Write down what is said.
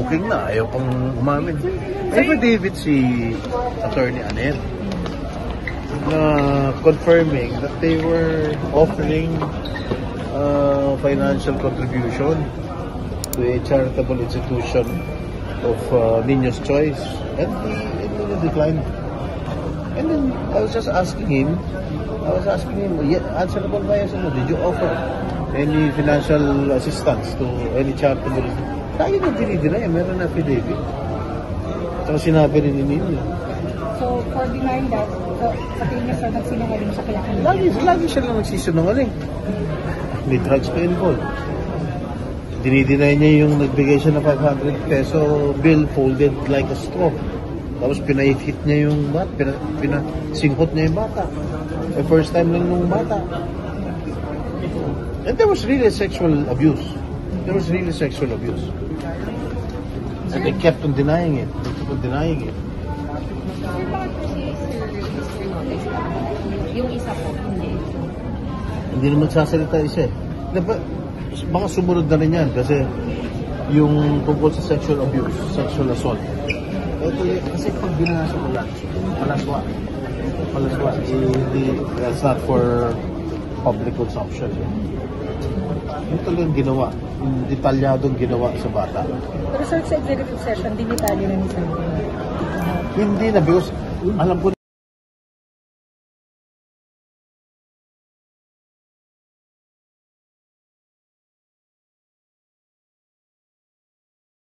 booking na, ayaw pang umamin. Affidavit si Attorney Anet na confirming that they were offering financial contribution to a charitable institution of Niño's Choice, and he declined. And then I was just asking him, answerable ba yan? Did you offer any financial assistance to any charitable? Tayo na dinideny, meron na affidavit. Saka sinabi rin ni Nino. So, for denying that, sa tingin niya, sir, nagsinungaling siya kaya kanina? Lagi siya lang nagsisinungaling. May drugs pa involved. Dinideny niya yung nagbigay siya ng 500 peso bill folded like a straw. Tapos pinahit-hit niya yung bata, pinasingkot niya yung bata. The first time lang nung bata. And there was really sexual abuse. And they kept on denying it. Sir, bakit po si Sir Notice yung isa po, hindi? Hindi naman sasalita isa eh. Baka sumunod na rin yan kasi yung tungkol sa sexual abuse, sexual assault. Ito kasi pag binasa ko lang, palaswa. That's not for public consumption. Ito lang ginawa, detalyadong ginawa sa bata. Pero sir, sa executive session, di detalye na ni Sir? Hindi na, because alam ko